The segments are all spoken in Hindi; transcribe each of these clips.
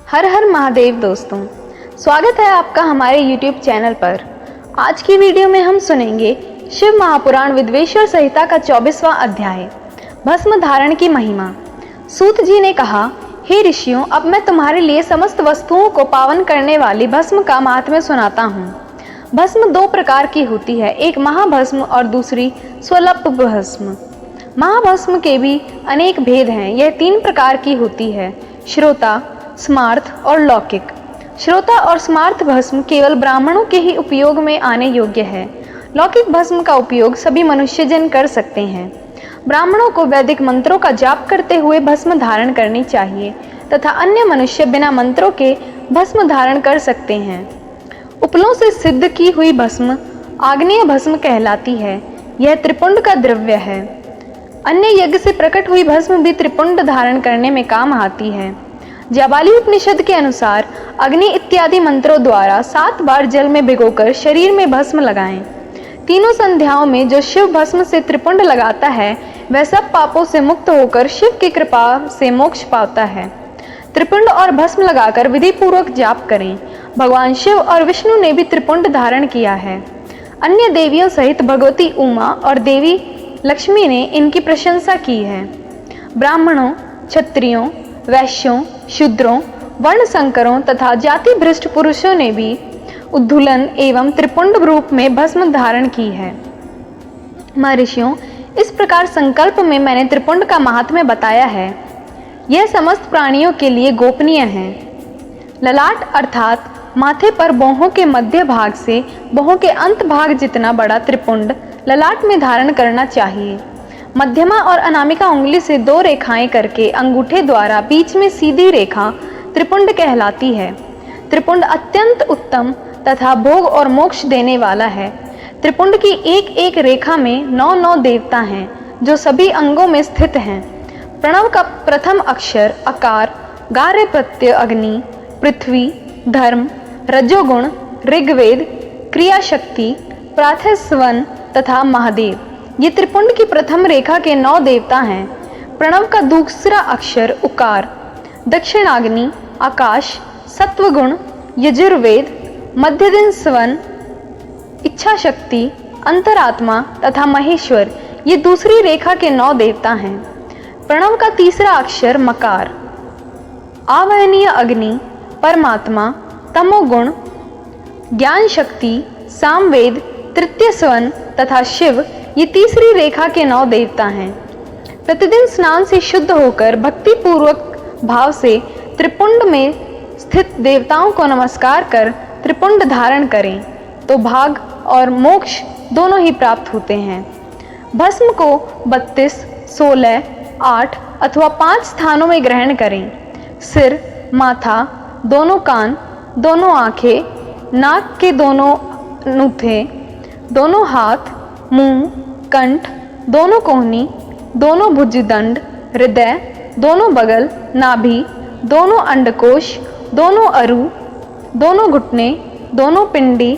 हर हर महादेव दोस्तों, स्वागत है आपका हमारे YouTube चैनल पर। आज की वीडियो में हम सुनेंगे शिव महापुराण विद्वेश्वर संहिता का 24वां अध्याय, भस्म धारण की महिमा। सूत जी ने कहा, हे ऋषियों, अब मैं तुम्हारे लिए समस्त वस्तुओं को पावन करने वाली भस्म का महात्म्य सुनाता हूँ। भस्म दो प्रकार की होती है, एक महाभस्म और दूसरी स्वल्प भस्म। महाभस्म के भी अनेक भेद हैं। यह तीन प्रकार की होती है, श्रोता, स्मार्थ और लौकिक। श्रोता और स्मार्थ भस्म केवल ब्राह्मणों के ही उपयोग में आने योग्य है। लौकिक भस्म का उपयोग सभी मनुष्यजन कर सकते हैं। ब्राह्मणों को वैदिक मंत्रों का जाप करते हुए भस्म धारण करनी चाहिए तथा अन्य मनुष्य बिना मंत्रों के भस्म धारण कर सकते हैं। उपलों से सिद्ध की हुई भस्म आग्नेय भस्म कहलाती है। यह त्रिपुंड का द्रव्य है। अन्य यज्ञ से प्रकट हुई भस्म भी त्रिपुंड धारण करने में काम आती है। जाबाली उपनिषद के अनुसार अग्नि इत्यादि मंत्रों द्वारा 7 बार जल में भिगोकर शरीर में भस्म लगाएं। तीनों संध्याओं में जो शिव भस्म से त्रिपुंड लगाता है वह सब पापों से मुक्त होकर शिव की कृपा से मोक्ष पाता है। त्रिपुंड और भस्म लगाकर विधि पूर्वक जाप करें। भगवान शिव और विष्णु ने भी त्रिपुंड धारण किया है। अन्य देवियों सहित भगवती उमा और देवी लक्ष्मी ने इनकी प्रशंसा की है। ब्राह्मणों, क्षत्रियों, वैश्यों, शूद्रों, वर्ण संकरों तथा जाति भ्रष्ट पुरुषों ने भी उद्धूलन एवं त्रिपुंड रूप में भस्म धारण की है। महर्षियों, इस प्रकार संकल्प में मैंने त्रिपुंड का महात्म्य बताया है। यह समस्त प्राणियों के लिए गोपनीय है। ललाट अर्थात माथे पर भौहों के मध्य भाग से भौहों के अंत भाग जितना बड़ा त्रिपुंड ललाट में धारण करना चाहिए। मध्यमा और अनामिका उंगली से 2 रेखाएं करके अंगूठे द्वारा बीच में सीधी रेखा त्रिपुंड कहलाती है। त्रिपुंड अत्यंत उत्तम तथा भोग और मोक्ष देने वाला है। त्रिपुंड की एक एक रेखा में 9 देवता हैं जो सभी अंगों में स्थित हैं। प्रणव का प्रथम अक्षर अकार, गार्ह प्रत्यय अग्नि, पृथ्वी, धर्म, रजोगुण, ऋग्वेद, क्रिया शक्ति, प्रातः स्वन तथा महादेव, ये त्रिपुंड की प्रथम रेखा के 9 देवता हैं। प्रणव का दूसरा अक्षर उकार, दक्षिणाग्नि, आकाश, सत्वगुण, यजुर्वेद, मध्य दिन स्वन, इच्छा शक्ति, अंतरात्मा तथा महेश्वर, ये दूसरी रेखा के 9 देवता हैं। प्रणव का तीसरा अक्षर मकार, आवहनीय अग्नि, परमात्मा, तमोगुण, ज्ञान शक्ति, सामवेद, तृतीय स्वन तथा शिव, ये तीसरी रेखा के 9 देवता हैं। प्रतिदिन स्नान से शुद्ध होकर भक्ति पूर्वक भाव से त्रिपुंड में स्थित देवताओं को नमस्कार कर त्रिपुंड धारण करें तो भाग और मोक्ष दोनों ही प्राप्त होते हैं। भस्म को 32, 16, 8 अथवा 5 स्थानों में ग्रहण करें। सिर, माथा, दोनों कान, दोनों आंखें, नाक के दोनों नूथे, दोनों हाथ, मुंह, कंठ, दोनों कोहनी, दोनों भुजदंड, हृदय, दोनों बगल, नाभि, दोनों अंडकोश, दोनों अरु, दोनों घुटने, दोनों पिंडी,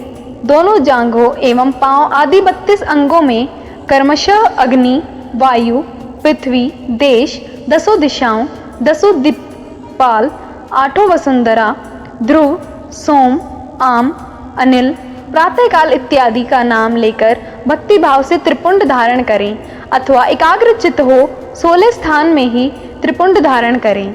दोनों जांघों एवं पांव आदि 32 अंगों में क्रमशः अग्नि, वायु, पृथ्वी, देश, 10 दिशाओं, 10 दिक्पाल, 8 वसुंधरा, ध्रुव, सोम, आम, अनिल, प्रातःकाल इत्यादि का नाम लेकर भक्ति भाव से त्रिपुंड धारण करें अथवा एकाग्र चित्त हो 16 स्थान में ही त्रिपुंड धारण करें।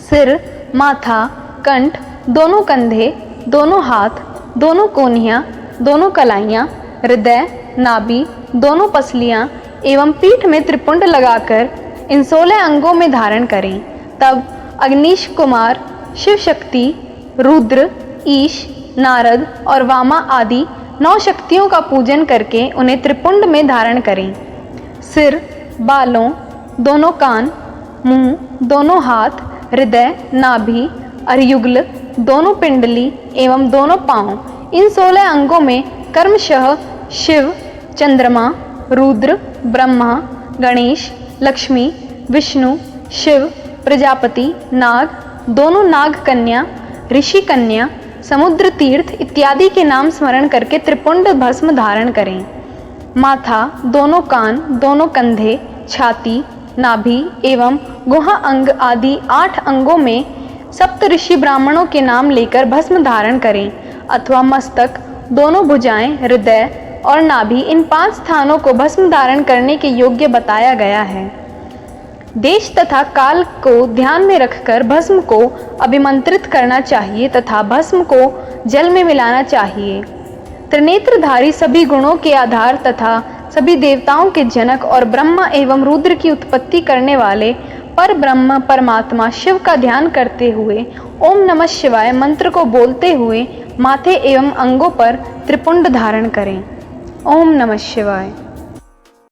सिर, माथा, कंठ, दोनों कंधे, दोनों हाथ, दोनों कोहनियाँ, दोनों कलाइयाँ, हृदय, नाभि, दोनों पसलियाँ एवं पीठ में त्रिपुंड लगाकर इन 16 अंगों में धारण करें। तब अग्निश कुमार, शिव शक्ति, रुद्र, ईश, नारद और वामा आदि 9 शक्तियों का पूजन करके उन्हें त्रिपुंड में धारण करें। सिर, बालों, दोनों कान, मुंह, दोनों हाथ, हृदय, नाभि, अर्युग्ल, दोनों पिंडली एवं दोनों पांव, इन 16 अंगों में क्रमशः शिव, चंद्रमा, रुद्र, ब्रह्मा, गणेश, लक्ष्मी, विष्णु, शिव, प्रजापति, नाग, दोनों नाग कन्या, ऋषि कन्या, समुद्र तीर्थ इत्यादि के नाम स्मरण करके त्रिपुंड भस्म धारण करें। माथा, दोनों कान, दोनों कंधे, छाती, नाभि एवं गुहा अंग आदि 8 अंगों में सप्त ऋषि ब्राह्मणों के नाम लेकर भस्म धारण करें अथवा मस्तक, दोनों भुजाएं, हृदय और नाभि, इन 5 स्थानों को भस्म धारण करने के योग्य बताया गया है। देश तथा काल को ध्यान में रखकर भस्म को अभिमंत्रित करना चाहिए तथा भस्म को जल में मिलाना चाहिए। त्रिनेत्रधारी सभी गुणों के आधार तथा सभी देवताओं के जनक और ब्रह्मा एवं रुद्र की उत्पत्ति करने वाले पर ब्रह्म परमात्मा शिव का ध्यान करते हुए ओम नमः शिवाय मंत्र को बोलते हुए माथे एवं अंगों पर त्रिपुंड धारण करें। ओम नमः शिवाय।